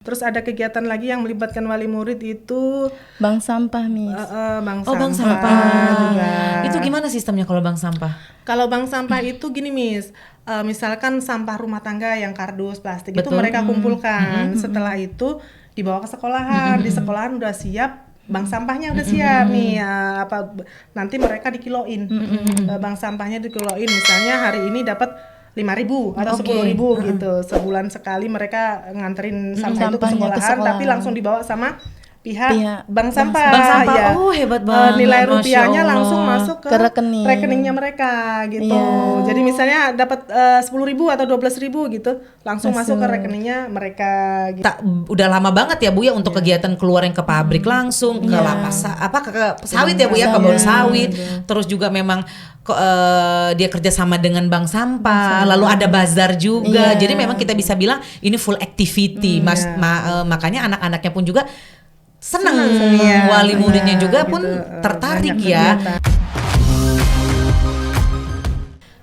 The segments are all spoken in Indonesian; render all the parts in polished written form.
Terus ada kegiatan lagi yang melibatkan wali murid itu Bank sampah, Miss. bank Bank sampah sampah juga. Itu gimana sistemnya kalau bank sampah? Kalau bank sampah itu gini, Miss. Misalkan sampah rumah tangga yang kardus, plastik itu Betul. mereka kumpulkan. Setelah itu dibawa ke sekolahan. Di sekolahan udah siap, bank sampahnya udah siap nih. Nanti mereka dikiloin. Bank sampahnya dikiloin. Misalnya hari ini dapat 5.000 atau 10.000 gitu. Sebulan sekali mereka nganterin sampah itu ke sekolahan, tapi langsung dibawa sama pihak bank sampah. Bank sampah, ya. hebat banget. Nilai Masya rupiahnya Allah. langsung masuk ke rekeningnya mereka gitu. Jadi misalnya dapat 10.000 atau 12.000 gitu, langsung masuk ke rekeningnya mereka gitu. Udah lama banget ya Bu ya untuk kegiatan keluar yang ke pabrik langsung ke lapas ke sawit ya Bu ya, kebun sawit. Terus juga memang dia kerjasama dengan bank sampah, lalu ada bazar juga. Jadi memang kita bisa bilang ini full activity. Makanya anak-anaknya pun juga senang, wali muridnya juga pun tertarik ya.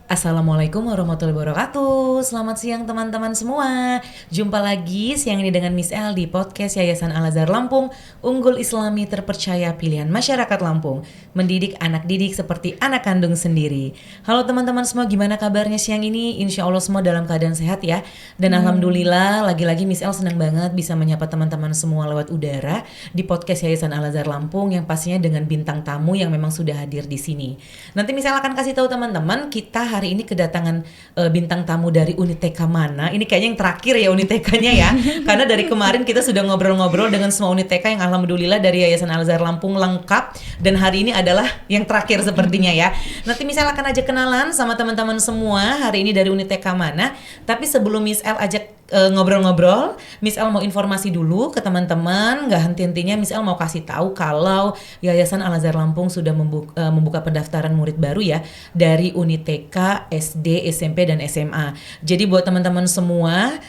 Assalamualaikum warahmatullahi wabarakatuh. Selamat siang teman-teman semua. Jumpa lagi siang ini dengan Miss El di podcast Yayasan Al-Azhar Lampung, unggul Islami terpercaya pilihan masyarakat Lampung, mendidik anak didik seperti anak kandung sendiri. Halo teman-teman semua, gimana kabarnya siang ini? Insya Allah semua dalam keadaan sehat ya. Dan alhamdulillah lagi-lagi Miss El senang banget bisa menyapa teman-teman semua lewat udara di podcast Yayasan Al-Azhar Lampung yang pastinya dengan bintang tamu yang memang sudah hadir di sini. Nanti Miss El akan kasih tahu teman-teman kita hari ini kedatangan bintang tamu dari unit TK mana. Ini kayaknya yang terakhir ya unit TK-nya ya. Karena dari kemarin kita sudah ngobrol-ngobrol dengan semua unit TK yang alhamdulillah dari Yayasan Al-Azhar Lampung lengkap. Dan hari ini adalah yang terakhir sepertinya ya. Nanti Miss El akan ajak kenalan sama teman-teman semua hari ini dari unit TK mana. Tapi sebelum Miss El ajak ngobrol-ngobrol, Miss El mau informasi dulu ke teman-teman. Nggak henti-hentinya Miss El mau kasih tahu kalau Yayasan Al-Azhar Lampung sudah membuka pendaftaran murid baru ya dari unit TK, SD, SMP dan SMA. Jadi buat teman-teman semua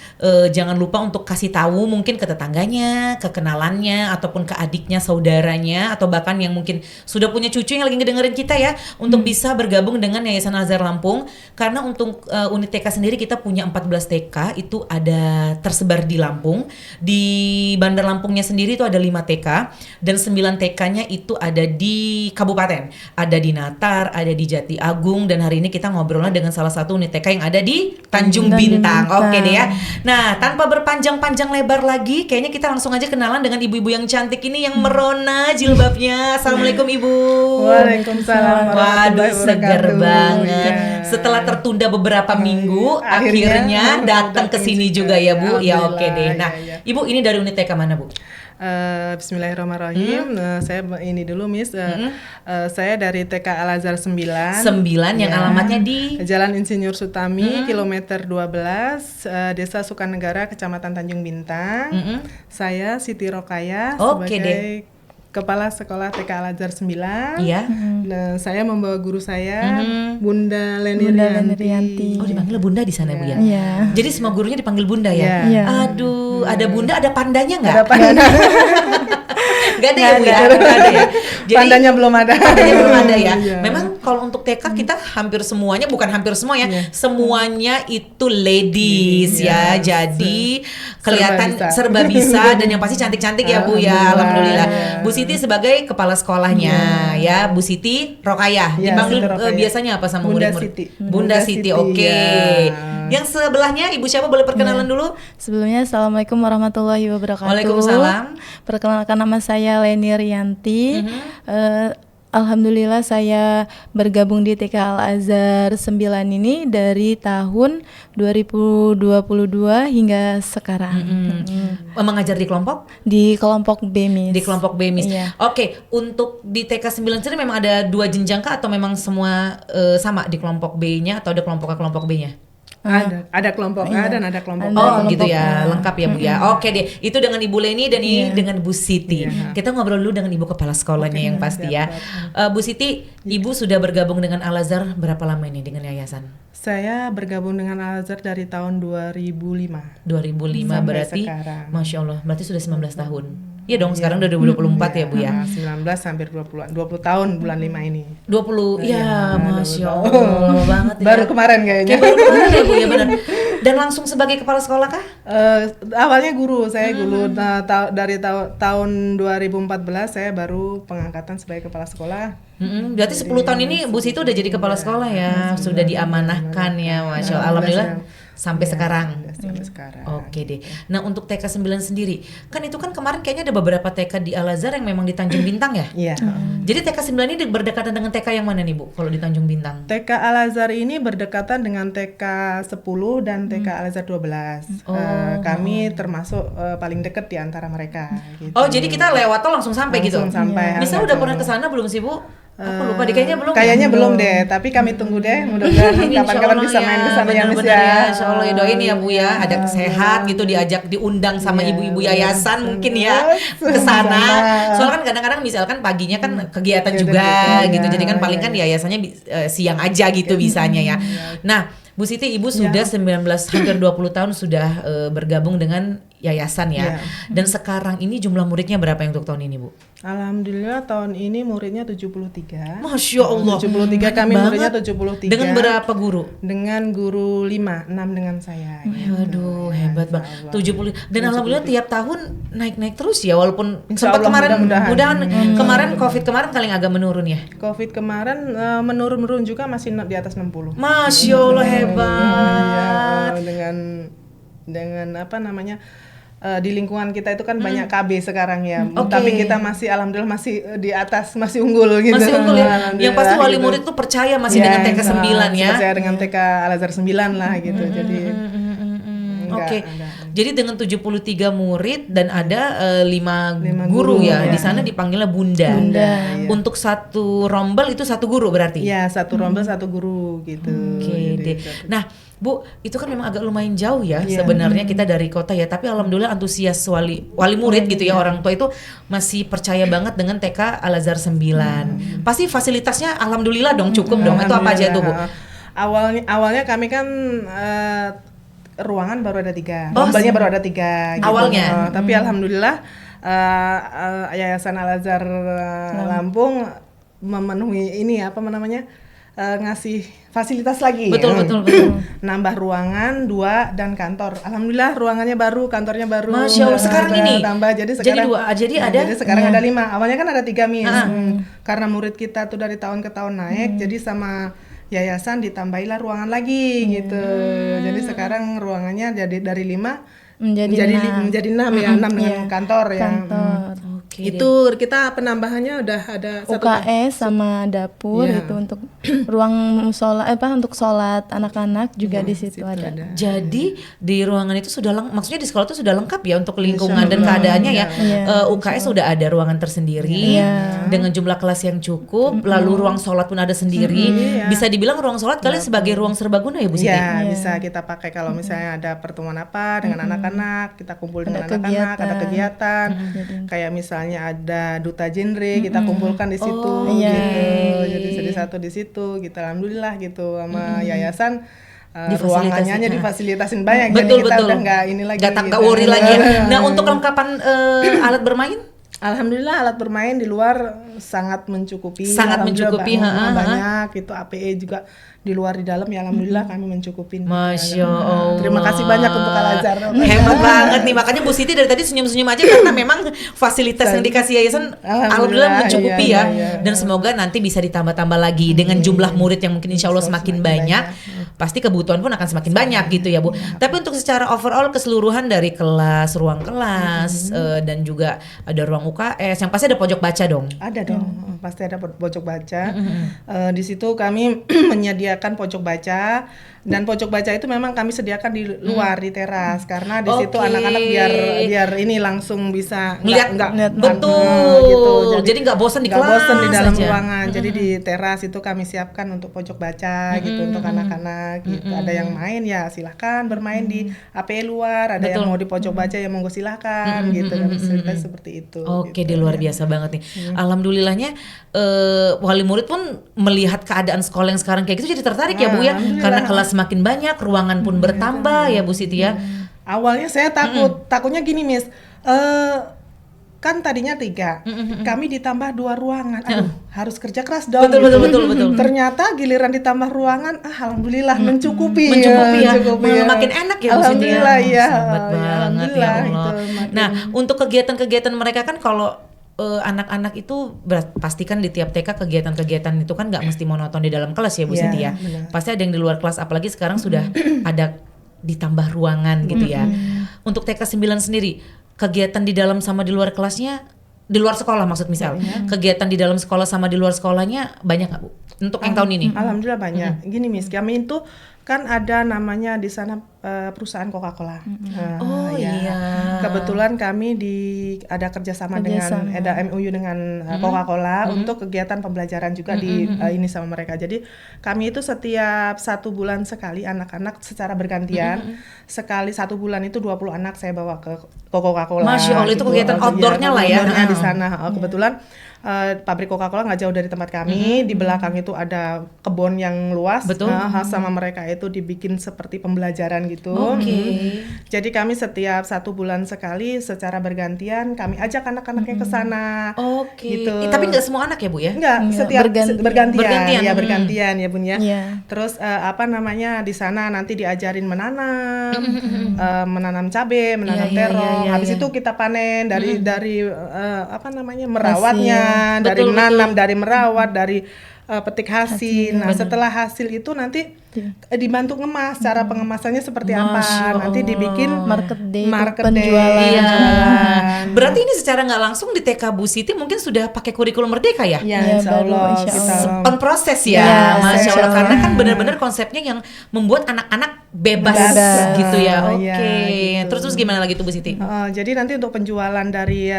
jangan lupa untuk kasih tahu mungkin ke tetangganya, ke kenalannya ataupun ke adiknya, saudaranya atau bahkan yang mungkin sudah punya cucu yang lagi ngedengerin kita ya untuk bisa bergabung dengan Yayasan Al-Azhar Lampung. Karena untuk unit TK sendiri kita punya 14 TK itu ada tersebar di Lampung. Di Bandar Lampungnya sendiri itu ada 5 TK dan 9 TK-nya itu ada di kabupaten. Ada di Natar, ada di Jati Agung dan hari ini kita ngobrolnya dengan salah satu unit TK yang ada di Tanjung Bintang. Oke deh ya. Nah, tanpa berpanjang-panjang lebar lagi, kayaknya kita langsung aja kenalan dengan ibu-ibu yang cantik ini yang merona jilbabnya. Assalamualaikum Ibu. Waalaikumsalam. Waduh, seger banget. Setelah tertunda beberapa minggu, akhirnya datang ke sini juga ya Bu. Ya oke deh. Nah, Ibu ini dari unit TK mana Bu? Bismillahirrahmanirrahim. Saya ini dulu Miss. Saya dari TK Al-Azhar 9 yang alamatnya di Jalan Insinyur Sutami, kilometer 12, Desa Sukanegara, Kecamatan Tanjung Bintang. Saya Siti Rokaya sebagai Kepala Sekolah TK Al-Azhar 9. Iya. Nah, saya membawa guru saya, Bunda Leni Rianti. Oh, dipanggil Bunda di sana Bu ya? Iya. Jadi semua gurunya dipanggil Bunda ya? Iya. Aduh, ada Bunda, ada pandanya nggak? Ada panda. Gak ada ya Bu ya? Gak ada ya? Jadi, pandanya belum ada. Pandanya belum ada ya? Iya. Memang kalau untuk TK kita hampir semuanya, bukan hampir semua ya, semuanya itu ladies ya. Jadi kelihatan serba bisa dan yang pasti cantik-cantik ya Bu ya. Alhamdulillah. Bu Siti sebagai kepala sekolahnya ya, Bu Siti Rokaya. Dipanggil biasanya apa sama murid-murid? Bunda Siti. Oke. Yang sebelahnya Ibu siapa, boleh perkenalan dulu? Sebelumnya Assalamualaikum warahmatullahi wabarakatuh. Waalaikumsalam. Perkenalkan, nama saya Leni Rianti. Alhamdulillah saya bergabung di TK Al-Azhar 9 ini dari tahun 2022 hingga sekarang. Mengajar di kelompok? Di kelompok B, Miss. Di kelompok B, Miss. Iya. Oke, untuk di TK 9 sendiri memang ada 2 jenjang kah atau memang semua sama di kelompok B-nya atau ada kelompok A kelompok B-nya? Ada kelompok A dan ada kelompok B. Oh gitu ya, lengkap ya Bu ya. Oke deh, itu dengan Ibu Leni dan ini dengan Bu Siti. Kita ngobrol dulu dengan Ibu Kepala Sekolahnya yang pasti ya. Bu Siti, Ibu sudah bergabung dengan Al-Azhar berapa lama ini dengan yayasan? Saya bergabung dengan Al-Azhar dari tahun 2005. 2005 berarti, sekarang. Masya Allah, berarti sudah 19 tahun. Iya dong, sekarang udah 2024 ya Bu ya. 19 hampir 20 tahun bulan 5 ini. 20, ya Masya Allah banget ya. Baru kemarin kayaknya. Baru kemarin ya Bu ya, benar. Dan langsung sebagai kepala sekolah kah? Awalnya guru, saya guru. Nah, dari tahun 2014 saya baru pengangkatan sebagai kepala sekolah. Berarti 10 tahun ini Bu Siti udah jadi kepala sekolah ya, sudah diamanahkan ya, Masya Allah. Alhamdulillah sampai sekarang. Sampai sekarang. Oke deh. Nah untuk TK 9 sendiri, kan itu kan kemarin kayaknya ada beberapa TK di Al-Azhar yang memang di Tanjung Bintang ya? Iya. Jadi TK 9 ini berdekatan dengan TK yang mana nih Bu, kalau di Tanjung Bintang? TK Al-Azhar ini berdekatan dengan TK 10 dan TK Al-Azhar 12. Kami termasuk paling dekat di antara mereka. Gitu. Oh jadi kita lewat tol langsung sampai gitu? Langsung sampai. Nisa udah pernah kesana belum sih Bu? Aku lupa deh, kayaknya belum. Kayaknya belum deh, tapi kami tunggu deh. Mudah-mudahan kapan-kapan bisa main ke sana ya Miss ya. Insya Allah ya, doain ya Bu ya, ada sehat gitu, diundang sama ibu-ibu yayasan mungkin ya ke sana. Soalnya kan kadang-kadang misalkan paginya kan kegiatan juga gitu, jadi kan paling kan yayasannya siang aja gitu bisanya ya. Nah Bu Siti, Ibu sudah 19 hampir 20 tahun sudah bergabung dengan yayasan ya. Dan sekarang ini jumlah muridnya berapa yang untuk tahun ini Bu? Alhamdulillah tahun ini muridnya 73. Masya Allah. 73 kami muridnya 73. Dengan berapa guru? Dengan guru 5, 6 dengan saya. Waduh, hebat banget. 70. Dan alhamdulillah tiap tahun naik-naik terus ya, walaupun Insya sempat Allah, kemarin mudah-mudahan. kemarin Covid kemarin paling agak menurun ya. Covid kemarin menurun juga masih di atas 60. Masya Allah hebat. Ya, dengan apa namanya? Di lingkungan kita itu kan banyak KB sekarang ya, tapi kita masih alhamdulillah masih di atas, masih unggul gitu. Masih unggul ya. Yang pasti wali murid tuh percaya masih dengan TK 9 ya. Percaya dengan TK Al-Azhar 9 lah gitu. Jadi Oke. Jadi dengan 73 murid dan ada 5 guru ya. Di sana dipanggilnya Bunda. Iya. Untuk satu rombel itu satu guru berarti? Iya, satu rombel satu guru gitu. Oke deh. Nah, Bu, itu kan memang agak lumayan jauh ya sebenarnya kita dari kota ya, tapi alhamdulillah antusias wali murid gitu ya, orang tua itu masih percaya banget dengan TK Al-Azhar 9. Pasti fasilitasnya alhamdulillah dong cukup dong. Itu apa aja tuh, Bu? Awalnya kami kan ruangan baru ada 3, rombelnya baru ada 3 gitu. Awalnya. Tapi alhamdulillah Yayasan Al-Azhar Lampung memenuhi ini apa namanya, ngasih fasilitas lagi. Betul. Nambah ruangan 2 dan kantor. Alhamdulillah ruangannya baru, kantornya baru. Masya Allah, sekarang ini tambah jadi sekarang jadi sekarang ada 5. Awalnya kan ada 3 Miss. Karena murid kita tuh dari tahun ke tahun naik, jadi sama yayasan ditambahilah ruangan lagi gitu. Jadi sekarang ruangannya jadi dari 5 menjadi 6 ya, 6 dengan kantor ya. Oke. Itu kita penambahannya udah ada UKS sama dapur itu untuk ruang sholat untuk sholat anak-anak juga di situ ada. Jadi di ruangan itu sudah maksudnya di sekolah itu sudah lengkap ya untuk lingkungan dan keadaannya ya. UKS sudah ada ruangan tersendiri dengan jumlah kelas yang cukup, lalu ruang sholat pun ada sendiri. Bisa dibilang ruang sholat kalian sebagai ruang serbaguna ya Bu Siti? Iya, bisa kita pakai kalau misalnya ada pertemuan apa dengan anak-anak, kita kumpul dengan anak-anak, ada kegiatan. Kayak misalnya ada duta genre, kita kumpulkan di situ gitu. Jadi satu di situ gitu. Alhamdulillah gitu sama yayasan ruangannya difasilitasin banyak. Betul. Jadi kita udah nggak ini lagi. Nggak worry lagi ya. Nah untuk kelengkapan alat bermain? Alhamdulillah alat bermain di luar sangat mencukupi. Banyak itu APE juga di luar di dalam ya, alhamdulillah kami mencukupin. Masya Allah. Terima kasih banyak untuk Al-Azhar. Hebat banget nih, makanya Bu Siti dari tadi senyum-senyum aja karena memang fasilitas yang dikasih yayasan alhamdulillah mencukupi ya. Dan semoga nanti bisa ditambah-tambah lagi dengan jumlah murid yang mungkin insya Allah semakin banyak. Pasti kebutuhan pun akan semakin banyak gitu ya Bu. Tapi untuk secara overall keseluruhan dari kelas, ruang kelas dan juga ada ruang UKS, yang pasti ada pojok baca dong. Ada dong, pasti ada pojok baca. Di situ kami menyediakan pojok baca, dan pojok baca itu memang kami sediakan di luar di teras karena di situ anak-anak biar ini langsung bisa lihat betul gitu. Jadi nggak bosan di kelas. Nggak bosan di dalam ruangan. Jadi di teras itu kami siapkan untuk pojok baca gitu untuk anak-anak gitu. Ada yang main ya silahkan bermain di APE luar, ada yang mau di pojok baca ya monggo silahkan gitu kan, seperti itu. Oke, di luar biasa banget nih. Alhamdulillahnya wali murid pun melihat keadaan sekolah yang sekarang kayak gitu jadi tertarik ya Bu ya, karena kelas semakin banyak, ruangan pun bertambah ya Bu Siti ya. Awalnya saya takutnya gini Miss, kan tadinya 3, kami ditambah 2 ruangan. Aduh, harus kerja keras dong. Betul, gitu. betul. Ternyata giliran ditambah ruangan, alhamdulillah mencukupi ya. mencukupi Malah ya. makin enak ya Bu Siti ya. Alhamdulillah ya. Sahabat Ya, banget ya alhamdulillah Allah. itu makin- Nah, untuk kegiatan-kegiatan mereka kan kalau anak-anak itu pastikan di tiap TK kegiatan-kegiatan itu kan nggak mesti monoton di dalam kelas ya Bu Iya, Siti ya. benar. Pasti ada yang di luar kelas, apalagi sekarang sudah ada ditambah ruangan gitu ya. Untuk TK 9 sendiri, kegiatan di dalam sama di luar kelasnya, di luar sekolah maksud misal, kegiatan di dalam sekolah sama di luar sekolahnya banyak nggak Bu? Untuk yang tahun ini? Alhamdulillah banyak. Gini Miss, kami itu kan ada namanya di sana perusahaan Coca-Cola. Oh iya. Kebetulan kami ada kerjasama dengan ada MOU dengan Coca-Cola untuk kegiatan pembelajaran juga di ini sama mereka. Jadi kami itu setiap 1 bulan sekali anak-anak secara bergantian sekali 1 bulan itu 20 anak saya bawa ke Coca-Cola. Masya Allah, itu gitu. kegiatan outdoornya lah ya. Outdoornya di sana. Kebetulan pabrik Coca-Cola nggak jauh dari tempat kami. Di belakang itu ada kebun yang luas. Betul. Sama mereka itu dibikin seperti pembelajaran gitu. Oke. Jadi kami setiap 1 bulan sekali secara bergantian kami ajak anak-anaknya ke sana. Oke. Gitu. Tapi nggak semua anak ya Bu ya? Enggak, setiap bergantian. Ya bergantian ya Bun ya. Iya. Terus di sana nanti diajarin menanam cabai, menanam Iya, terong. iya, Habis iya. itu kita panen dari merawatnya, dari Betul, nanam, dari merawat, dari petik hasil. Nah, setelah hasil itu nanti dibantu ngemas. Cara pengemasannya seperti apa? Nanti dibikin market day, market penjualan. day. Iya. Jualan. Berarti ini secara nggak langsung di TK Bu Siti mungkin sudah pakai kurikulum Merdeka ya? Ya, Iya, insya baru, Allah insya kita On proses ya, Iya, Masya Allah. insya Allah. Karena kan benar-benar konsepnya yang membuat anak-anak bebas Bebas. gitu ya. Oke. Iya, gitu. Terus gimana lagi tuh Bu Siti? Jadi nanti untuk penjualan dari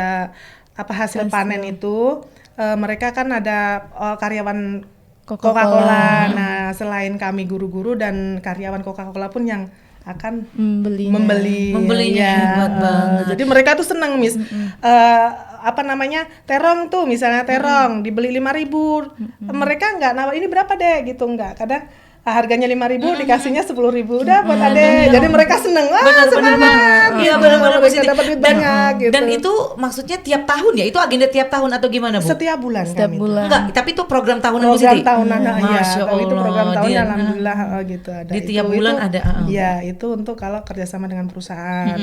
hasil panen itu mereka kan ada karyawan Coca-Cola. Nah, selain kami guru-guru dan karyawan Coca-Cola pun yang akan membeli. Membelinya hebat banget. Jadi mereka tuh senang Miss. Terong tuh misalnya terong dibeli 5.000. Mereka nggak nawar ini berapa deh gitu, nggak. Kadang harganya 5.000 dikasihnya 10.000 udah buat adek. Jadi mereka seneng. Benar-benar. Iya benar-benar Bu Mereka Siti. dapat duit banyak gitu. Dan itu maksudnya tiap tahun ya? Itu agenda tiap tahun atau gimana Bu? Setiap bulan Setiap kami. bulan. Enggak, tapi itu program tahunan Bu Program Siti? tahunan ya. Masya Kalau itu program Allah, tahunan dia- alhamdulillah gitu ada. Di tiap bulan ada, Iya, itu untuk kalau kerjasama dengan perusahaan.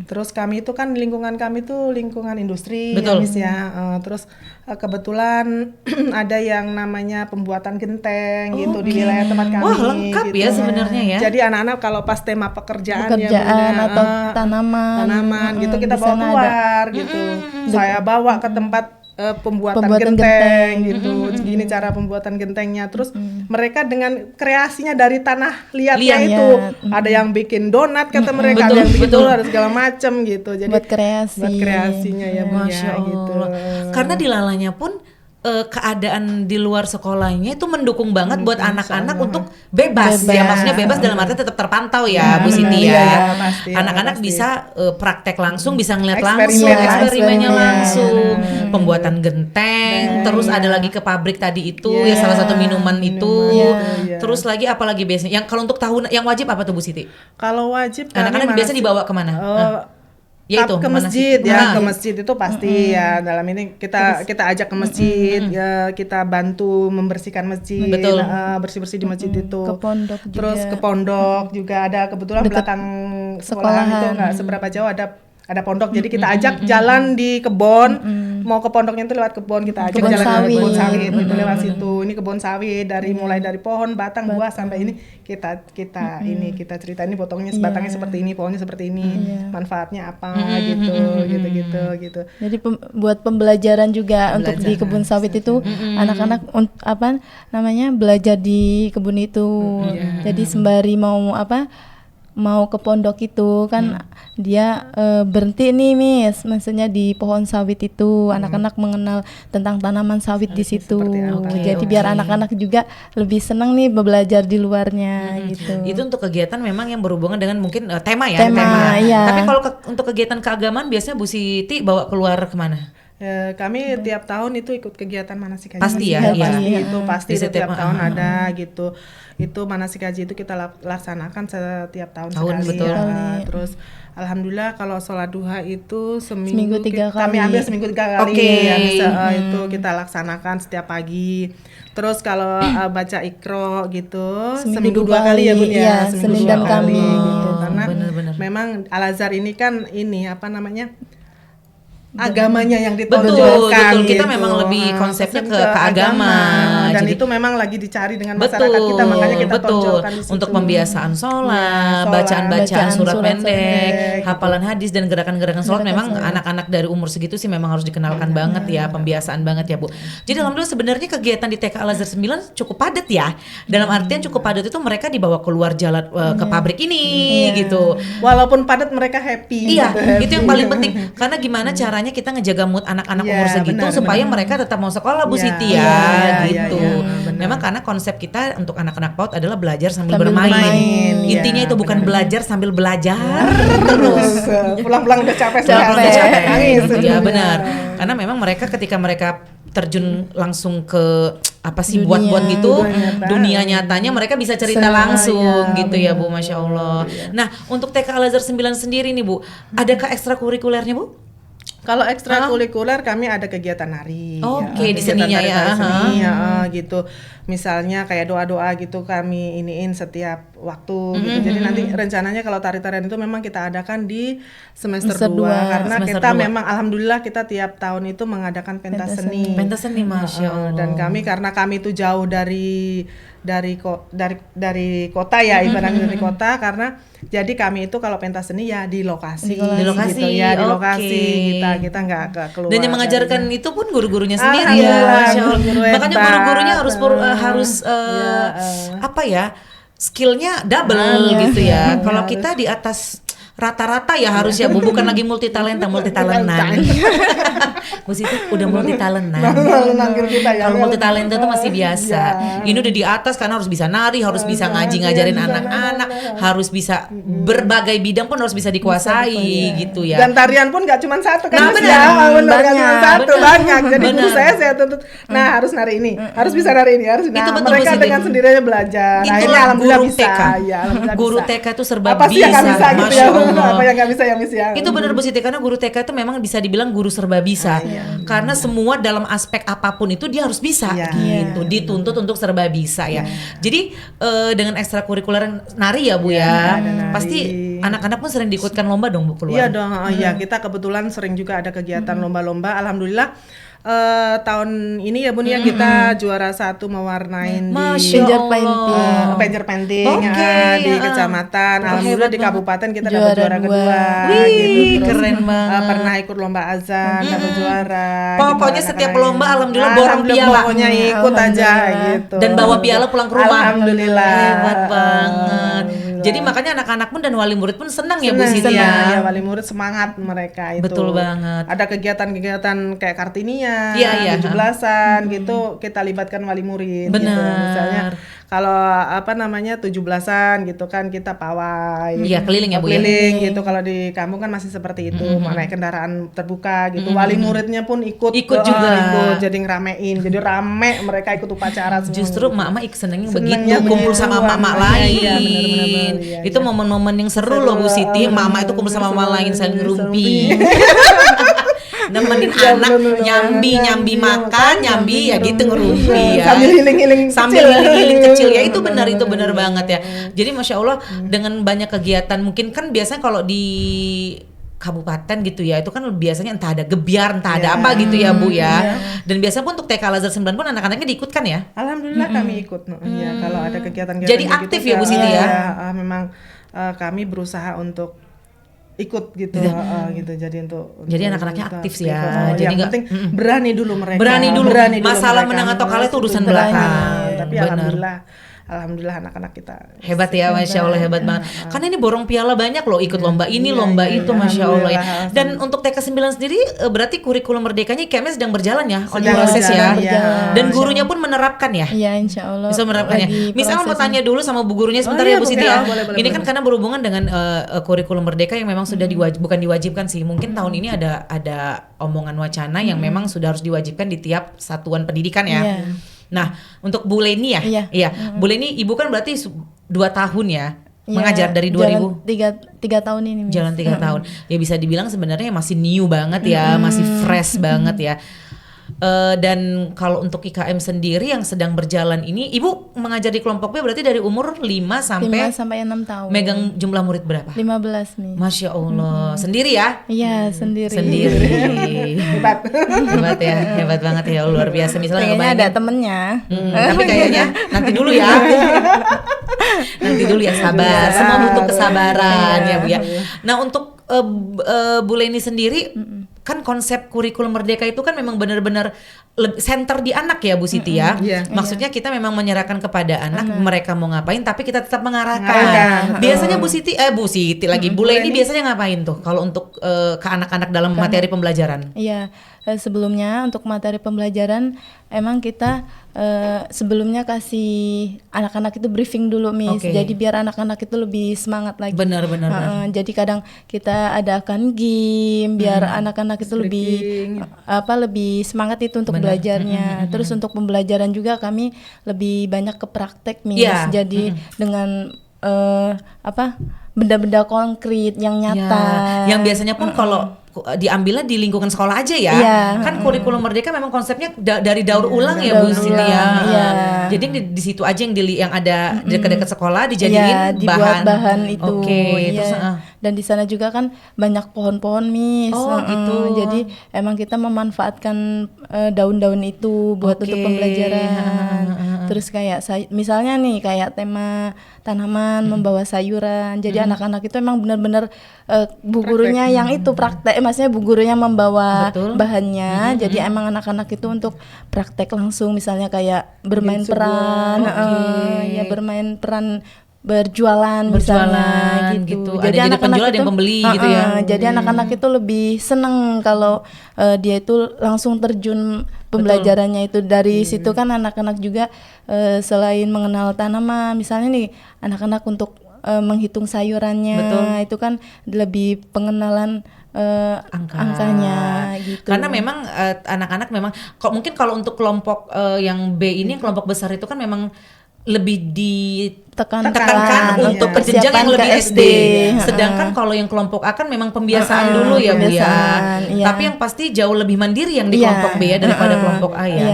Terus kami itu kan lingkungan kami tuh lingkungan industri, Betul. Miss, ya. Terus kebetulan ada yang namanya pembuatan genteng gitu di wilayah tempat kami. Wah, lengkap gitu. ya sebenarnya ya. Jadi anak-anak kalau pas tema pekerjaan ya Pekerjaan Bunda, atau tanaman. gitu kita Di bawa sana keluar gitu. Saya bawa ke tempat pembuatan Pembuatan genteng genteng. gitu. Gini cara pembuatan gentengnya. Terus mereka dengan kreasinya dari tanah liatnya Liat. itu. Ada yang bikin donat kata mereka, Betul, ada yang bikin betul. ada segala macam gitu. Jadi Buat kreasi. buat kreasinya ya Bu Masya ya gitu. Allah. Karena di Lalanya pun keadaan di luar sekolahnya itu mendukung banget buat anak-anak untuk bebas. Ya maksudnya bebas dalam arti tetap terpantau ya Bu Siti iya, ya. iya, pasti, Anak-anak pasti. bisa praktek langsung, bisa ngeliat Eksperimen, langsung, eksperimennya eksperimen. langsung, pembuatan genteng, terus ada lagi ke pabrik tadi itu ya salah satu minuman itu. Iya. Terus lagi apalagi biasanya? Yang kalau untuk tahun yang wajib apa tuh Bu Siti? Kalau wajib kami Anak-anak biasa dibawa kemana? Ya itu, ke mana masjid sih? ya, Nah. ke masjid itu pasti ya. Dalam ini kita ajak ke masjid, ya, kita bantu membersihkan masjid, Betul. bersih-bersih di masjid itu. Ke pondok juga. Terus ke pondok juga ada, kebetulan Deket belakang sekolahan itu sekolahan. nggak seberapa jauh ada pondok. Jadi kita ajak jalan di kebon, mau ke pondoknya itu lewat kebon, kita ajak Kebun jalan ke kebun sawit. sawit itu lewat situ. Ini kebun sawit mulai dari pohon, batang, buah sampai ini kita cerita ini potongnya batangnya seperti ini, pohonnya seperti ini, manfaatnya apa gitu. Jadi buat pembelajaran juga untuk di kebun sawit itu anak-anak belajar di kebun itu. Jadi sembari mau ke pondok itu kan dia berhenti nih Miss, maksudnya di pohon sawit itu anak-anak mengenal tentang tanaman sawit di situ. Jadi biar anak-anak juga lebih senang nih belajar di luarnya gitu. Itu untuk kegiatan memang yang berhubungan dengan mungkin tema ya. Tema, iya. Tapi kalau untuk kegiatan keagamaan biasanya Bu Siti bawa keluar kemana? Kami tiap tahun itu ikut kegiatan manasik haji. Pasti ya, iya. Pasti Di itu setiap- tiap tahun ada gitu. Itu manasik haji itu kita laksanakan setiap tahun sekali. betul. Ya. Terus alhamdulillah kalau sholat duha itu seminggu 3 kami kali. ambil seminggu 3 kali. Oke. Ya, itu kita laksanakan setiap pagi. Terus kalau baca Iqra gitu seminggu 2 kali ya Bun ya. Iya, Seminggu Senin 2 dan kali Kamis. gitu. Karena Benar-benar. memang Al-Azhar ini kan ini apa namanya? Agamanya yang Betul, ditonjolkan betul. Kita gitu. memang lebih konsepnya ke agama. agama. Dan Jadi- itu memang lagi dicari dengan masyarakat kita, makanya kita tonjolkan di situ. Untuk pembiasaan sholat, Ya, sholat. bacaan-bacaan surat Bacaan pendek, pendek, hafalan hadis dan gerakan-gerakan sholat. Memang Gerakan anak-anak dari umur segitu sih memang harus dikenalkan banget ya, pembiasaan banget ya Bu. Jadi alhamdulillah sebenarnya kegiatan di TK Al-Azhar 9 cukup padat ya. Dalam artian cukup padat itu mereka dibawa keluar jalan ke pabrik ini gitu. Walaupun padat mereka happy. Iya, gitu, itu yang paling penting. Karena gimana caranya kita ngejaga mood anak-anak Iya, umur segitu benar, supaya benar. mereka tetap mau sekolah Bu Iya, Siti iya, ya, iya, gitu. iya, benar. Memang karena konsep kita untuk anak-anak PAUD adalah belajar sambil Sambil bermain. bermain, Intinya iya, itu bukan benar. belajar sambil belajar Terus pulang-pulang udah capek Pulang-pulang udah capek, nangis. gitu ya, benar. Karena memang mereka ketika mereka terjun langsung ke apa sih Dunia. buat-buat gitu Dunia nyata. dunia nyatanya mereka bisa cerita Sama, langsung ya, gitu ya Bu, Masya Allah. Nah untuk TK Al-Azhar 9 sendiri nih Bu, adakah ekstrakurikulernya Bu? Kalau ekstrakurikuler kami ada kegiatan nari. Oke, di kegiatan seninya tari- ya, tari seni, aha. ya, gitu. Misalnya kayak doa-doa gitu kami iniin setiap waktu gitu. Jadi nanti rencananya kalau tari-tarian itu memang kita adakan di semester Semester 2 dua. karena Semester kita dua. memang alhamdulillah kita tiap tahun itu mengadakan pentas seni. Pentas seni, Masya Allah. Dan kami karena kami itu jauh dari kota ya, ibaratnya dari kota, karena jadi kami itu kalau pentas seni ya di lokasi, Di lokasi, gitu ya, di oke. lokasi kita nggak ke keluar. Dan yang mengajarkan itu pun guru-gurunya sendiri ya, Alhamdulillah, Masya Allah. guru-guru Makanya hebat. guru-gurunya harus apa ya, skillnya double gitu ya. Kalau kita di atas rata-rata ya harus ya Bu, bukan lagi multi talentan. Bu Siti udah multi talentan. Kalau multi talenta itu masih biasa. Ini udah di atas karena harus bisa nari, harus bisa ngajarin anak-anak, harus bisa berbagai bidang pun harus bisa dikuasai gitu ya. Dan tarian pun nggak cuma satu kan, Nah, Mas, benar. ya, benar nggak cuma Banyak, satu, benar. banyak. Jadi Benar. guru saya tuntut, nah harus nari ini, harus bisa nari ini, harus. Nah Itu betul, mereka Bu Siti. dengan sendirinya belajar. Itulah Akhirnya alhamdulillah guru bisa. TK. Ya, alhamdulillah Guru bisa. TK itu serba Apa sih yang nggak bisa gitu Masya ya? Allah. Apa yang nggak bisa yang bisa. Itu benar Bu Siti, karena guru TK itu memang bisa dibilang guru serba bisa. Karena semua dalam aspek apapun itu dia harus bisa Iya. gitu. Dituntut untuk serba bisa ya. Jadi dengan ekstrakurikuler nari ya Bu Iya, ya. ada nari. Pasti anak-anak pun sering diikutkan lomba dong Bu keluar. Iya dong, iya kita kebetulan sering juga ada kegiatan lomba-lomba. Alhamdulillah tahun ini ya Bun ya kita juara 1 mewarnain Masya Penjor Allah. painting. Painter painting Oke, di ya. kecamatan. Wah, Alhamdulillah hebat di kabupaten kita Juara dapat juara dua. kedua. Wih, gitu. Terus, keren banget. pernah ikut lomba azan, dapat juara. Pokoknya gitu, setiap anak-anak. lomba alhamdulillah borong piala. Pokoknya ikut aja gitu. Dan bawa piala pulang ke rumah. Alhamdulillah. Hebat banget. Jadi makanya anak-anak pun dan wali murid pun senang ya Bu Senang, Siti senang. ya. Ya, wali murid semangat mereka itu. Betul banget. Ada kegiatan-kegiatan kayak Kartinian, Iya, iya. 17-an gitu kita libatkan wali murid gitu. Benar. Misalnya kalau apa namanya 17-an gitu kan kita pawai. Iya, keliling ya, Bu, ya? Keliling gitu. Kalau di kampung kan masih seperti itu, naik kendaraan terbuka gitu. Wali muridnya pun ikut juga. ikut jadi ngeramein. Jadi rame mereka ikut upacara semua. Justru emak-emak senengnya Senengnya begitu, kumpul begitu, sama emak-emak iya, lain. iya, benar-benar, iya, Itu momen-momen yang seru loh Bu Siti. Emak-emak itu kumpul sama emak lain saling ngerumpi. Nemenin Iya, anak benar-benar. nyambi makan, nyambi ya gitu ngerumpi ya. Sambil healing-healing Sambil kecil. healing-healing kecil ya, itu benar banget ya. Jadi Masya Allah dengan banyak kegiatan, mungkin kan biasanya kalau di kabupaten gitu ya, itu kan biasanya entah ada gebiar, entah ada apa gitu ya Bu ya. Dan biasanya pun untuk TK Al-Azhar 9 pun anak-anaknya diikutkan ya. Alhamdulillah kami ikut. Iya, kalau ada kegiatan-kegiatan Jadi kayak aktif gitu, ya Bu Siti ya? memang kami berusaha untuk ikut gitu, gitu. Jadi untuk anak-anaknya untuk aktif sih ya. Jadi Jadi yang nggak- penting berani dulu mereka. berani dulu. Masalah mereka. menang atau kalah itu urusan Betul. belakang. Tapi Benar. alhamdulillah alhamdulillah anak-anak kita Hebat ya, Masya Allah, hebat banget. Karena ini borong piala banyak loh, ikut lomba ini, lomba itu, Masya Allah ya. Dan untuk TK 9 sendiri berarti kurikulum merdekanya kayaknya sedang berjalan ya, on proses ya. Dan gurunya pun menerapkan ya. Iya, insya Allah. Bisa menerapkannya. Misal mau tanya dulu sama Bu gurunya sebentar ya Bu Siti ya. Ini kan karena berhubungan dengan kurikulum merdeka yang memang sudah bukan diwajibkan sih. Mungkin tahun ini ada omongan wacana yang memang sudah harus diwajibkan di tiap satuan pendidikan ya. Nah, untuk Bu Leni ya, Bu Leni, Ibu kan berarti 2 tahun ya mengajar dari 2000. Tiga tahun ini. Miss. Jalan 3 tahun. Ya bisa dibilang sebenarnya masih new banget ya, masih fresh banget ya. Dan kalau untuk IKM sendiri yang sedang berjalan ini, Ibu mengajar di kelompok B berarti dari umur 5 sampai 6 tahun. Megang jumlah murid berapa? 15 nih. Masya Allah. Sendiri ya? Iya, sendiri. hebat ya, hebat banget ya, luar biasa. Misalnya kayaknya ada temennya. Tapi kayaknya nanti dulu ya. Nanti dulu ya, sabar. Semua butuh kesabaran ya Bu ya. Nah untuk Bu Leni sendiri, kan konsep kurikulum merdeka itu kan memang benar-benar center di anak ya Bu Siti ya. Maksudnya kita memang menyerahkan kepada anak mereka mau ngapain, tapi kita tetap mengarahkan. Biasanya Bu Siti lagi Bu Leni biasanya ngapain tuh kalau untuk ke anak-anak dalam materi pembelajaran? Iya, sebelumnya untuk materi pembelajaran emang kita sebelumnya kasih anak-anak itu briefing dulu, Miss. Jadi biar anak-anak itu lebih semangat lagi. Benar. Jadi kadang kita adakan game biar anak-anak itu lebih semangat itu untuk belajarnya. Terus untuk pembelajaran juga kami lebih banyak ke praktek, Miss. Jadi dengan benda-benda konkret yang nyata. Yang biasanya pun kalau diambilnya di lingkungan sekolah aja ya. Kan kurikulum merdeka memang konsepnya dari daur ulang ya Bu Siti ya. Jadi di situ aja yang ada dekat-dekat sekolah dijadiin bahan itu. Terus, dan di sana juga kan banyak pohon-pohon, Miss. Gitu. Jadi emang kita memanfaatkan daun-daun itu buat untuk pembelajaran. Terus kayak misalnya nih kayak tema tanaman membawa sayuran. Jadi anak-anak itu emang benar-benar bu gurunya yang itu praktek, maksudnya bu gurunya membawa bahannya. Jadi emang anak-anak itu untuk praktek langsung, misalnya kayak bermain peran, ya bermain peran berjualan misalnya gitu. Jadi ada penjual dan pembeli gitu ya. Jadi anak-anak itu lebih seneng kalau dia itu langsung terjun pembelajarannya itu. Dari situ kan anak-anak juga selain mengenal tanaman, misalnya nih anak-anak untuk menghitung sayurannya, itu kan lebih pengenalan angkanya gitu. Karena memang anak-anak memang mungkin kalau untuk kelompok yang B ini, kelompok besar itu kan memang lebih ditekankan untuk ke jenjang yang lebih SD. Sedangkan kalau yang kelompok A kan memang pembiasaan dulu ya Bu ya. Tapi yang pasti jauh lebih mandiri yang di kelompok B ya daripada kelompok A ya.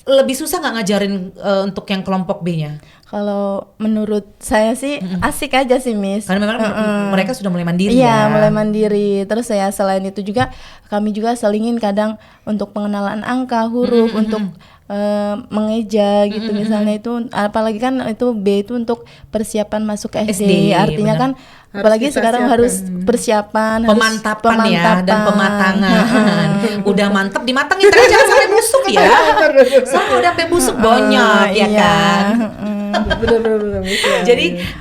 Lebih susah nggak ngajarin untuk yang kelompok B-nya? Kalau menurut saya sih asik aja sih, Miss. Karena memang mereka sudah mulai mandiri ya. Mulai mandiri. Terus saya selain itu juga kami juga selingin kadang untuk pengenalan angka, huruf, untuk mengeja gitu misalnya itu, apalagi kan itu B itu untuk persiapan masuk ke SD. Artinya kan apalagi sekarang harus persiapan, pemantapan ya dan pematangan. Udah mantep dimatengin, tapi jangan sampai busuk ya. Soalnya udah sampai busuk bonyok ya kan.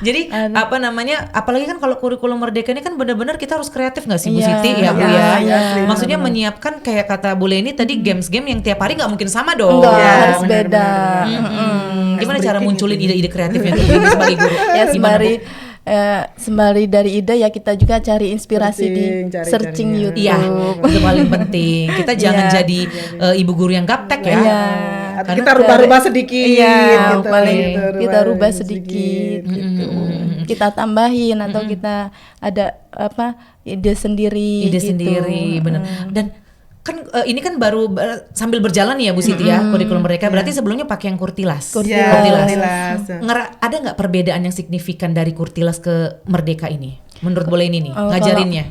Jadi apa namanya, apalagi kan kalau kurikulum merdeka ini kan benar-benar kita harus kreatif nggak sih Bu Siti ya Bu ya. Maksudnya menyiapkan kayak kata Bu Leni tadi game-game yang tiap hari nggak mungkin sama dong. Harus beda. Gimana cara munculin ide-ide kreatifnya tuh sebagai guru? Ya sembari dari ide ya kita juga cari inspirasi di searching YouTube. Iya, itu paling penting. Kita jangan jadi ibu guru yang gaptek ya. Atau kita rubah-rubah sedikit gitu. Kita rubah sedikit gitu. Kita tambahin atau kita ada ide sendiri. Benar. Dan kan ini kan baru sambil berjalan ya Bu Siti ya kurikulum mereka. Berarti sebelumnya pakai yang kurtilas. Ada nggak perbedaan yang signifikan dari kurtilas ke merdeka ini menurut Bu Leni nih ngajarinnya?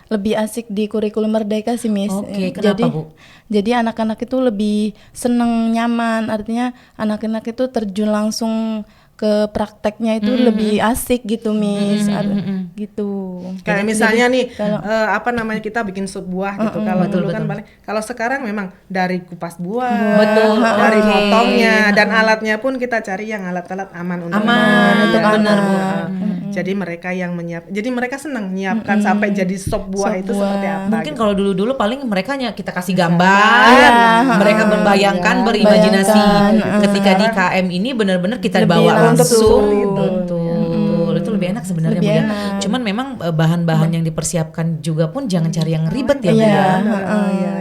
Lebih asik di kurikulum merdeka sih, Miss. Kenapa Bu? Jadi anak-anak itu lebih seneng, nyaman. Artinya anak-anak itu terjun langsung ke prakteknya itu lebih asik gitu Miss. Gitu. Kayak misalnya nih apa namanya kita bikin sup buah gitu. Kalau dulu kan paling, kalau sekarang memang dari kupas buah, dari motongnya dan alatnya pun kita cari yang alat-alat aman untuk benar Bu. Jadi mereka yang jadi mereka senang menyiapkan sampai jadi sop buah itu seperti apa. Mungkin kalau dulu paling mereka kita kasih gambar, mereka membayangkan, berimajinasi. Ketika di KM ini benar-benar kita bawa langsung. Betul. Itu lebih enak sebenarnya Bu ya. Cuman memang bahan-bahan yang dipersiapkan juga pun jangan cari yang ribet ya Bu ya.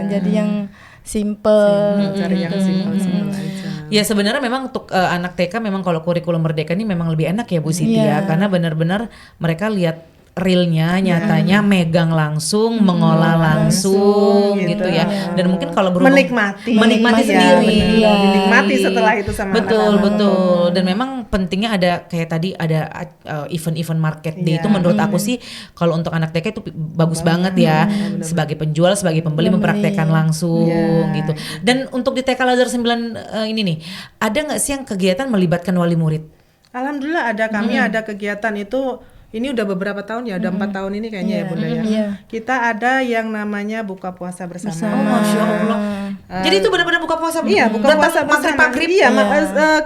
Jadi yang simple. Cari yang simple aja. Ya sebenarnya memang untuk anak TK memang kalau kurikulum Merdeka ini memang lebih enak ya Bu Siti ya, karena benar-benar mereka lihat realnya, nyatanya megang langsung, mengolah langsung gitu ya. Dan mungkin kalau berhubung menikmati sendiri, menikmati setelah itu sama betul. Dan memang pentingnya ada kayak tadi ada event-event market day itu menurut aku sih kalau untuk anak TK itu bagus banget ya. Sebagai penjual, sebagai pembeli mempraktekkan langsung gitu. Dan untuk di TK Al-Azhar 9 ini nih, ada nggak sih yang kegiatan melibatkan wali murid? Alhamdulillah ada, kami ada kegiatan itu. Ini udah beberapa tahun ya, udah 4 tahun ini kayaknya ya Bunda ya. Kita ada yang namanya buka puasa bersama. Masya Allah. Jadi itu benar-benar buka puasa? Iya, buka puasa bersama. Maghrib. Iya,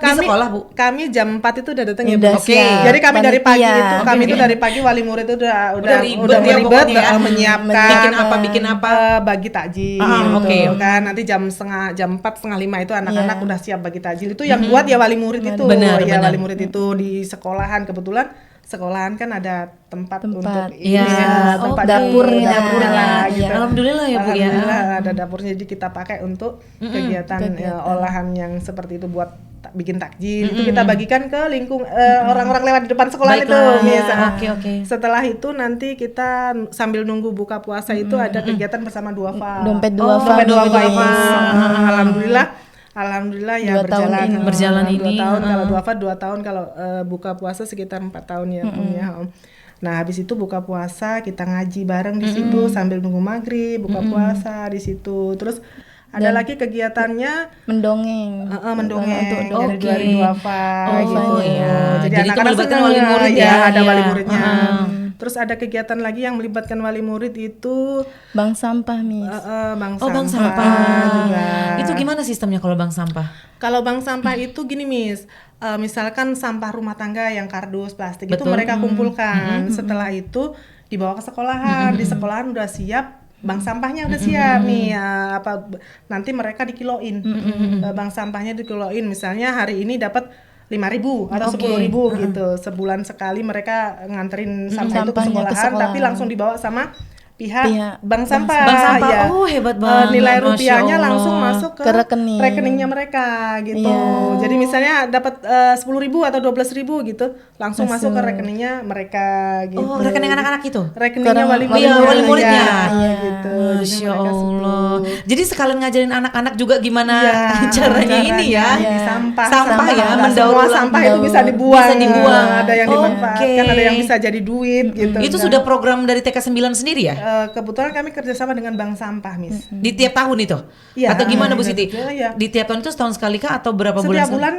kami di sekolah Bu. Kami jam 4 itu udah datang ya Bu. Oke. Jadi kami dari pagi itu, kami itu dari pagi wali murid itu udah ribet ya, menyiapkan bikin apa, bagi takjil gitu kan. Nanti jam 4 setengah 5 itu anak-anak udah siap bagi takjil. Itu yang buat ya wali murid itu. Wali murid itu di sekolahan, kebetulan sekolahan kan ada tempat untuk tempat dapurnya lah gitu. Alhamdulillah ya Bu ya. Alhamdulillah ada dapurnya, jadi kita pakai untuk kegiatan olahan yang seperti itu buat bikin takjil. Itu kita bagikan ke orang-orang lewat di depan sekolah itu. Setelah itu nanti kita sambil nunggu buka puasa itu ada kegiatan bersama duafa. Dompet duafa. Alhamdulillah ya berjalan ini 2 tahun kalau duafa 2 tahun, kalau buka puasa sekitar 4 tahun ya punya. Nah habis itu buka puasa kita ngaji bareng di situ sambil nunggu maghrib, buka puasa di situ. Terus ada lagi kegiatannya mendongeng dari duafa gitu. Jadi anak-anak melibatkan wali murid ada wali muridnya. Terus ada kegiatan lagi yang melibatkan wali murid itu bank sampah Miss. Bank sampah juga. Itu gimana sistemnya kalau bank sampah? Kalau bank sampah itu gini Miss, misalkan sampah rumah tangga yang kardus, plastik itu mereka kumpulkan. Setelah itu dibawa ke sekolahan, di sekolahan udah siap. Bank sampahnya udah siap nih nanti mereka dikiloin. Bank sampahnya dikiloin, misalnya hari ini dapat 5.000 atau 10.000 gitu. Sebulan sekali mereka nganterin sampah itu ke sekolahan, tapi langsung dibawa sama pihak bank sampah. Ya. Hebat banget. Nilai rupiahnya langsung masuk ke rekeningnya mereka gitu. Jadi misalnya dapat 10.000 atau 12.000 gitu, langsung masuk ke rekeningnya mereka gitu. Rekening anak-anak itu? Rekeningnya wali muridnya. Gitu. Masya Allah. Jadi sekalian ngajarin anak-anak juga gimana caranya ini ya. Sampah ya, mendaur ulang sampah itu bisa dibuang. Ada yang dimanfaatkan, ada yang bisa jadi duit gitu. Itu sudah program dari TK 9 sendiri ya? Kebetulan kami kerjasama dengan bank sampah Miss. Di tiap tahun itu? Atau gimana Bu Siti? Di tiap tahun itu setahun sekali kah atau berapa bulan? Setiap bulan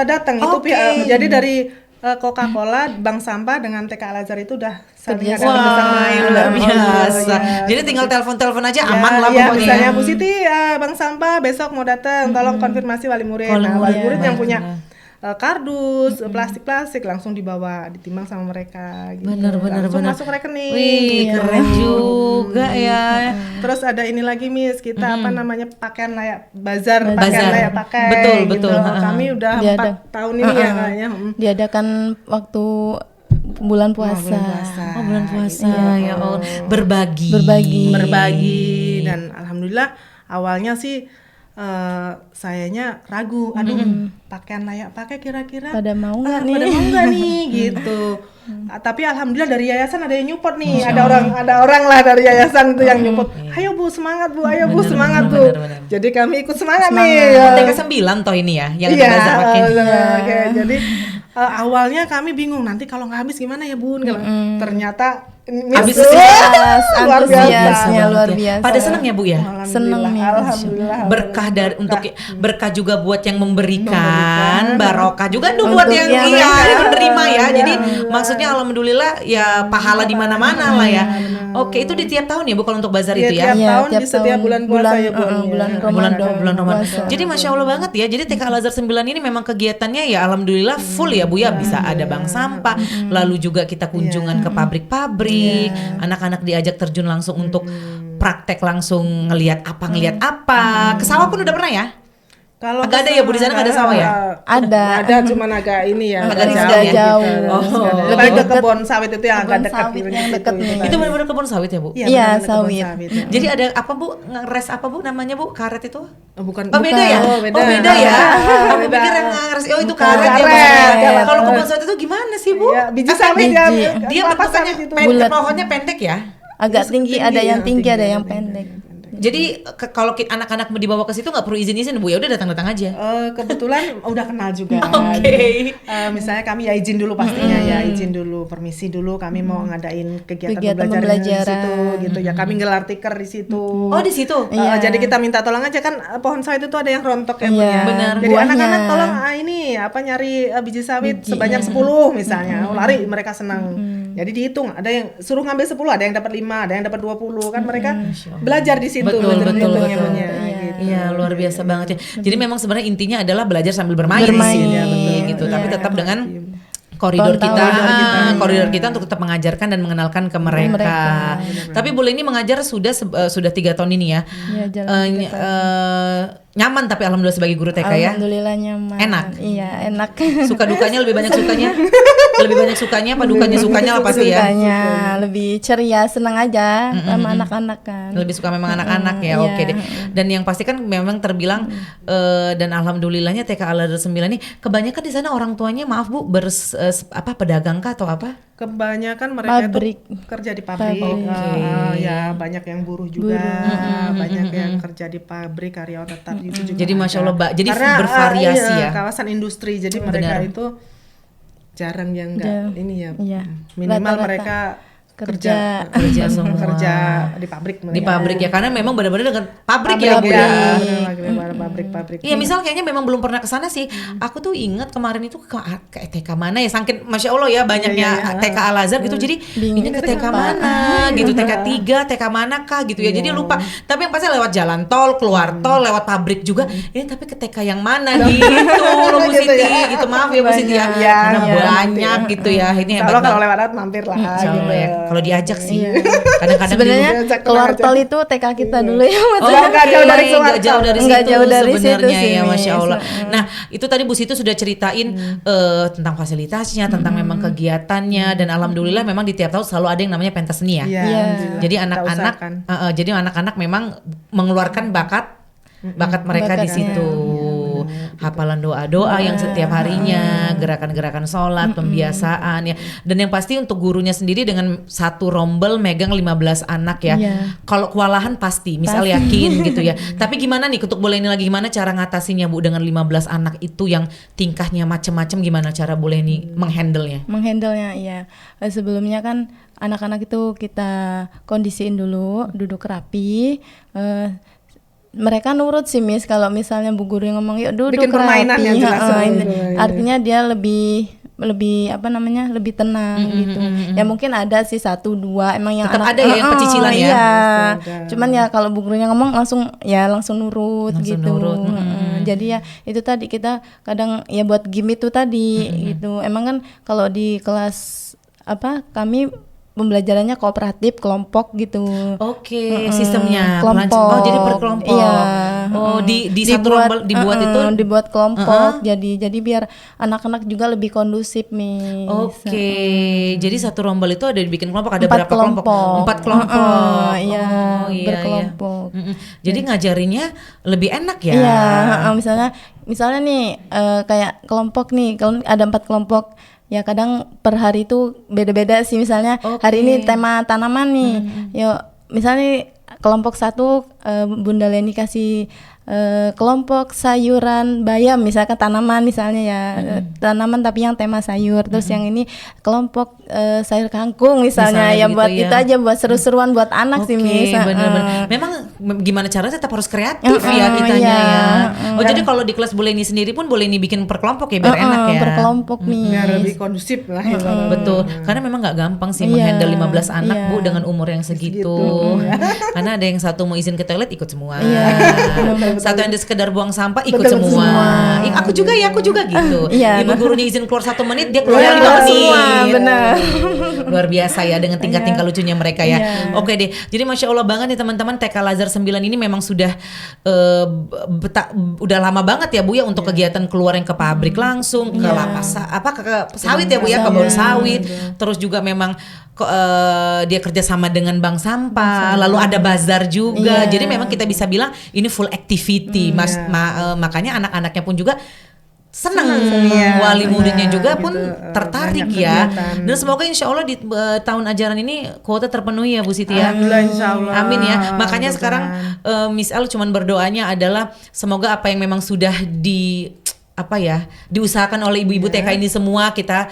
datang itu jadi dari Coca-Cola, bank sampah dengan TK Al-Azhar itu udah saling ada bersama. Luar biasa. Jadi tinggal telepon aja aman lah pokoknya. Misalnya Bu Siti bank sampah besok mau datang, tolong konfirmasi wali murid. Wali murid yang punya kardus, plastik langsung dibawa, ditimbang sama mereka gitu. Bener. Masuk rekening. Wih, keren juga ya. Terus ada ini lagi Miss, kita pakaian layak bazar, pakaian layak pakai. Betul. Gitu. Kami udah 4 tahun ini ya kayaknya. Diadakan waktu bulan puasa. Bulan puasa ya Allah. Berbagi Dan alhamdulillah awalnya sih sayanya ragu, pakaian layak pakai kira-kira pada mau nggak nih gitu. Tapi alhamdulillah dari yayasan ada yang nyupport nih, ada orang lah dari yayasan itu yang nyupport. Ayo Bu semangat Bu, semangat Bu. Jadi kami ikut semangat nih. TK 9 toh ini ya yang ada pakai. Jadi awalnya kami bingung nanti kalau nggak habis gimana ya Bun. Ternyata antusiasnya luar biasa. Pada senang ya Bu ya? Seneng nih. Alhamdulillah. Berkah dari untuk berkah juga buat yang memberikan, barokah juga tuh buat Untuk yang yang menerima ya. Jadi maksudnya alhamdulillah ya pahala di mana-mana lah ya. Oke, itu di tiap tahun ya Bu kalau untuk bazar itu ya? Tiap Iya, tahun tiap di setiap tahun. bulan puasa ya Bu. Bulan Ya. Ramadan. Bulan Ramadan. puasa. Jadi Masya Allah banget ya. Jadi TK Al Azhar 9 ini memang kegiatannya ya alhamdulillah full ya Bu ya. Bisa ada bank sampah, lalu juga kita kunjungan ke pabrik-pabrik, anak-anak diajak terjun langsung untuk praktek langsung ngelihat apa. Ke sawah pun udah pernah ya? Kalau Agak ada ya Bu di sana nggak ada sawah ya? Ada. cuman agak ini ya. Agak agak jauh. Lebih ke kebun sawit itu yang agak Kebun dekat sawit gitu. yang deket nih. Itu benar-benar kebun sawit ya Bu? Iya, benar-benar kebun sawit. ya. Jadi ada apa Bu? Ngeres apa Bu namanya Bu? Karet itu? Oh, bukan. Oh beda ya? Oh, beda. Oh beda ya? Aku Beda. pikir yang ngeres, oh itu Bukan. karet ya Karet. maksudnya. Kalau kebun sawit itu gimana sih Bu? Iya, biji Ah, sawit ya. biji. Dia Kelapa bentukannya sawit itu. pendek, pohonnya pendek ya? Agak tinggi, ada yang tinggi, ada yang pendek. Jadi kalau anak-anak mau dibawa ke situ nggak perlu izin-izin Bu, ya udah datang-datang aja. Kebetulan udah kenal juga. Oke. Misalnya kami ya izin dulu pastinya ya, izin dulu, permisi dulu kami mau ngadain kegiatan pembelajaran di situ gitu ya. Kami gelar tikar di situ. Oh di situ. Jadi kita minta tolong aja kan pohon sawit itu ada yang rontok ya Bu Iya, ya. benar. Jadi Buahnya. anak-anak tolong ini apa nyari biji sawit sebanyak 10 misalnya. Lari mereka senang. Jadi dihitung, ada yang suruh ngambil 10, ada yang dapat 5, ada yang dapat 20 kan mereka belajar di situ. Betul. Gitu. Iya luar biasa banget ya. Jadi memang sebenarnya intinya adalah belajar sambil bermain, Bermain, di sini, ya, betul. gitu. Iya. Tapi tetap dengan koridor kita untuk tetap mengajarkan dan mengenalkan ke mereka. Tapi boleh ini mengajar sudah 3 tahun ini ya. Iya, jalan 3 tahun. Nyaman tapi alhamdulillah sebagai guru TK ya. Alhamdulillah nyaman. Enak? Iya, enak. Suka dukanya lebih banyak sukanya? Lebih banyak sukanya apa dukanya sukanya lah pasti ya. Sukanya lebih ceria, senang aja sama anak-anak kan. Lebih suka memang anak-anak ya. Oke deh. Dan yang pasti kan memang terbilang dan alhamdulillahnya TK Al Azhar 9 ini kebanyakan di sana orang tuanya maaf Bu pedagang kah atau apa? Kebanyakan mereka Pabrik. itu kerja di pabrik. Ya banyak yang buruh juga, banyak yang kerja di pabrik, karyawan tetap itu juga. Jadi masya Allah jadi karena bervariasi ya. kawasan industri, jadi mereka itu jarang yang enggak ini ya. Iya. Minimal Rata-rata mereka kerja semua. kerja di pabrik di pabrik ya karena memang benar-benar dengan pabrik ya Bu ya. ya. Pabrik. Iya misal kayaknya memang belum pernah ke sana sih. Aku tuh ingat kemarin itu ke TK mana ya saking masya Allah ya banyaknya TK Al Azhar gitu jadi ini ke TK mana gitu TK 3 TK mana kah gitu ya jadi lupa tapi yang pasti lewat jalan tol keluar tol lewat pabrik juga ini tapi ke TK yang mana gitu loh Bu Siti gitu maaf ya Bu Siti ya karena banyak gitu ya ini hebat kalau lewat mampir lah gitu ya kalau diajak sih kadang-kadang sebenarnya keluar tol itu TK kita dulu ya. Nggak jauh dari nggak jauh dari situ Nggak jauh dari situ sebenarnya sih, ya Miss. Masya Allah. Nah itu tadi Bu Situ sudah ceritain tentang fasilitasnya, tentang memang kegiatannya dan alhamdulillah memang di tiap tahun selalu ada yang namanya pentas seni ya. Iya. Jadi anak-anak memang mengeluarkan bakat mereka di situ. Hafalan doa-doa yang setiap harinya, gerakan-gerakan sholat, pembiasaan ya. Dan yang pasti untuk gurunya sendiri dengan satu rombel megang 15 anak ya. Kalau kewalahan pasti, misal yakin gitu ya. Tapi gimana nih untuk boleh ini lagi gimana cara ngatasinnya Bu dengan 15 anak itu yang tingkahnya macam-macam gimana cara boleh nih menghandle-nya? Menghandle-nya iya. Sebelumnya kan anak-anak itu kita kondisiin dulu, duduk rapi. Mereka nurut sih Miss kalau misalnya Bu Guru yang ngomong yuk duduk bikin permainan rapi. yang jelas Artinya dia lebih lebih tenang gitu. Ya mungkin ada sih 1-2 emang yang tetap anak ada ya yang pecicilan ya. Iya. Cuman ya kalau Bu Gurunya ngomong langsung nurut gitu. Jadi ya itu tadi kita kadang ya buat game itu tadi gitu. Emang kan kalau di kelas kami pembelajarannya kooperatif kelompok gitu. Oke, sistemnya kelompok. Oh, jadi per kelompok. Iya. Oh, di satu rombel dibuat itu dibuat kelompok. Jadi biar anak-anak juga lebih kondusif, Miss. Oke. Jadi satu rombel itu ada dibikin kelompok ada 4 berapa kelompok? 4 kelompok. Iya, iya, berkelompok. Jadi ngajarinnya lebih enak ya. Iya, misalnya nih kayak kelompok nih, kalau ada 4 kelompok ya kadang per hari itu beda-beda sih misalnya hari ini tema tanaman nih. Yuk misalnya kelompok 1 Bunda Leni kasih kelompok sayuran bayam, misalkan tanaman misalnya ya, tanaman tapi yang tema sayur. Terus yang ini kelompok sayur kangkung misalnya ya, gitu buat ya. itu aja, buat seru-seruan buat anak sih Miss. Bener-bener. Memang gimana caranya tetap harus kreatif ya kitanya iya. ya. Oh jadi kalau di kelas Buleni sendiri pun Buleni bikin per kelompok ya biar enak ya. Per kelompok Miss. Biar lebih kondusif lah ya. Betul, karena memang nggak gampang sih Iya, menghandle 15 anak iya. Bu dengan umur yang segitu. Karena ada yang satu mau izin ke toilet ikut semua. Satu yang sekedar buang sampah ikut Betul, semua. semua. Aku juga gitu. Iya. Ibu gurunya izin keluar 1 menit, dia keluar 5 Iya, menit. semua, benar. Luar biasa ya dengan tingkah-tingkah lucunya mereka ya. Iya. Oke deh. Jadi Masya Allah banget nih teman-teman, TK Al-Azhar 9 ini memang sudah udah lama banget ya Bu ya untuk kegiatan keluar yang ke pabrik langsung, ke lapas ke sawit ya Bu ya, ke kebun sawit. Terus juga memang dia kerja sama dengan bank sampah, lalu ada bazar juga. Jadi memang kita bisa bilang ini full activity. Makanya anak-anaknya pun juga senang, wali muridnya juga pun tertarik ya. Dan semoga insya Allah di tahun ajaran ini kuota terpenuhi ya Bu Siti ya. Alhamdulillah, insya Allah. Amin ya. Makanya sekarang Miss El cuman berdoanya adalah semoga apa yang memang sudah diusahakan oleh ibu-ibu TK ini semua kita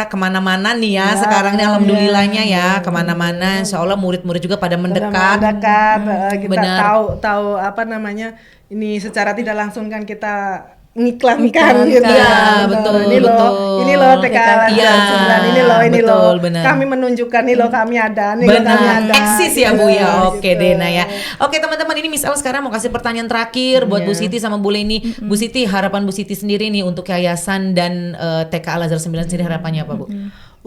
kemana-mana nih ya sekarang nih alhamdulillahnya ya kemana-mana insya Allah murid-murid juga pada mendekat. Kita tahu ini secara tidak langsung kan kita ngiklankan gitu ya. Betul. Ini loh TK Al-Azhar 9, ini loh benar. kami menunjukkan nih loh kami ada, nih loh kami Benar, ada. eksis ya Bu ya. Oke gitu. deh Nah ya. Oke teman-teman, ini Miss El sekarang mau kasih pertanyaan terakhir buat Bu Siti sama Bu Leni. Bu Siti, harapan Bu Siti sendiri nih untuk yayasan dan TK Al-Azhar 9 sendiri harapannya apa Bu?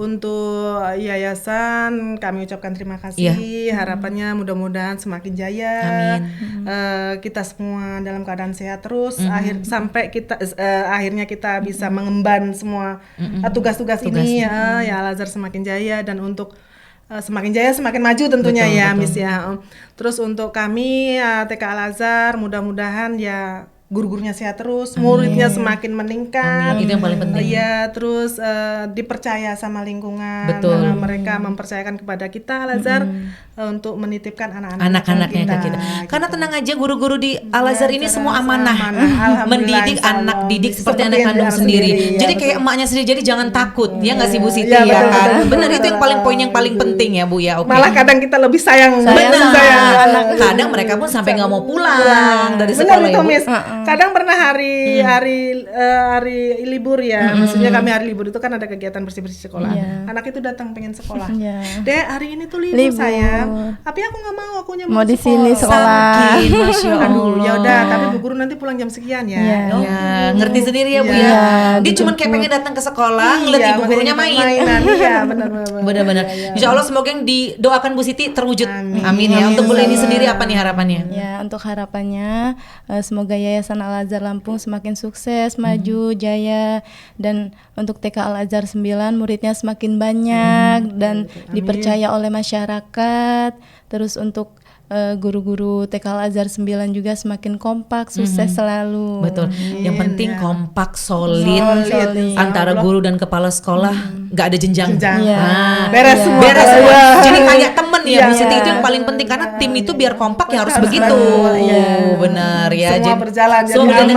Untuk yayasan kami ucapkan terima kasih. Harapannya mudah-mudahan semakin jaya. Amin. Kita semua dalam keadaan sehat terus. Akhirnya kita bisa mengemban semua tugas-tugas ini ya. Al-Azhar semakin jaya, dan untuk semakin jaya semakin maju tentunya. Betul. Miss ya. Terus untuk kami TK Al-Azhar mudah-mudahan ya guru-gurunya sehat terus, muridnya semakin meningkat. Amin. Itu yang paling penting. Iya, terus dipercaya sama lingkungan. Betul. Mereka mempercayakan kepada kita Al-Azhar untuk menitipkan anak-anaknya ke kita. Karena tenang aja, guru-guru di Al-Azhar ini semua amanah. Mendidik anak didik seperti anak kandung sendiri. Jadi kayak emaknya sendiri, jadi jangan takut. Ya nggak sih Bu Siti ya kan? Benar, itu yang poin yang paling penting ya Bu ya. Oke. Malah kadang kita lebih sayang anak. Kadang mereka pun sampai nggak mau pulang dari sekolah. Benar itu Miss. Kadang pernah hari libur ya, maksudnya kami hari libur itu kan ada kegiatan bersih-bersih sekolah. Anak itu datang pengen sekolah. Dek, hari ini tuh libur sayang. Tapi aku nggak mau, akunya mau di sini sekolah. Masya Allah. Aduh, ya udah, tapi Bu Guru nanti pulang jam sekian ya. Ya, ngerti sendiri ya Bu ya. Dia cuma kayak pengen datang ke sekolah, ngeliat ibu gurunya main. Iya, benar. Insya Allah semoga yang didoakan Bu Siti terwujud. Amin ya. Untuk Bu Leni sendiri apa nih harapannya? Ya, untuk harapannya semoga Yayasan Al-Azhar Lampung semakin sukses, maju, jaya, dan untuk TK Al-Azhar 9 muridnya semakin banyak dan dipercaya oleh masyarakat. Terus untuk guru-guru TK Al-Azhar 9 juga semakin kompak, sukses selalu. Betul. Yang penting kompak, solid antara guru dan kepala sekolah, nggak ada jenjang. Beres semua. Jadi kayak temen ya Bu Siti, itu yang paling penting karena tim itu biar kompak ya harus begitu. Benar ya. Semua berjalan jadi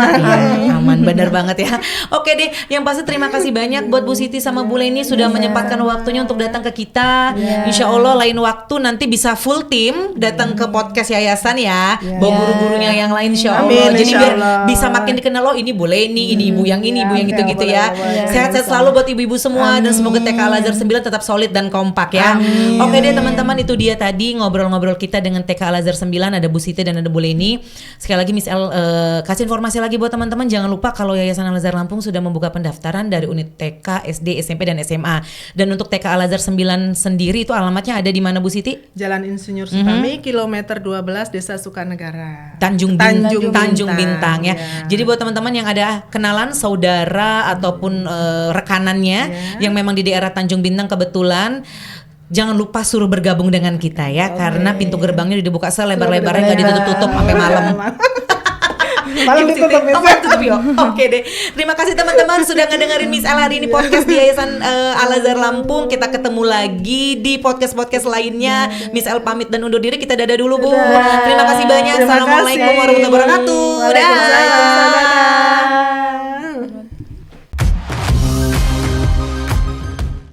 aman. Benar banget ya. Oke deh, yang pasti terima kasih banyak buat Bu Siti sama Bu Leni sudah menyempatkan waktunya untuk datang ke kita. Insya Allah lain waktu nanti bisa full tim datang ke podcast yayasan ya, bawa guru-gurunya yang lain insya Allah. Jadi biar bisa makin dikenal, ini Bu Leni, ini ibu yang ini, ibu yang gitu-gitu ya. Sehat-sehat selalu buat ibu-ibu semua. Dan semoga TK Al-Azhar 9 tetap solid dan kompak ya. Oke deh teman-teman, itu dia tadi ngobrol-ngobrol kita dengan TK Al-Azhar 9, ada Bu Siti dan ada Bu Leni. Sekali lagi Miss El kasih informasi lagi buat teman-teman, jangan lupa kalau Yayasan Al-Azhar Lampung sudah membuka pendaftaran dari unit TK, SD, SMP dan SMA. Dan untuk TK Al-Azhar 9 sendiri itu alamatnya ada di mana Bu Siti? Jalan Insinyur Supami, kilometer 12, Desa Sukanegara, Tanjung Bintang ya. Jadi buat teman-teman yang ada kenalan, saudara ataupun rekanannya yang memang di daerah Tanjung Bintang kebetulan, jangan lupa suruh bergabung dengan kita ya, karena pintu gerbangnya udah dibuka selebar-lebarnya, nggak ditutup-tutup sampai malam. Malam ditutup Miss. Malam tutup yo. Oke deh. Terima kasih teman-teman sudah ngedengerin Miss El hari ini podcast di Yayasan Al-Azhar Lampung. Kita ketemu lagi di podcast-podcast lainnya. Miss El pamit dan undur diri. Kita dadah dulu Bu. Terima kasih banyak. Terima Assalamualaikum kasih. warahmatullahi wabarakatuh. Waalaikumsalam. Dah.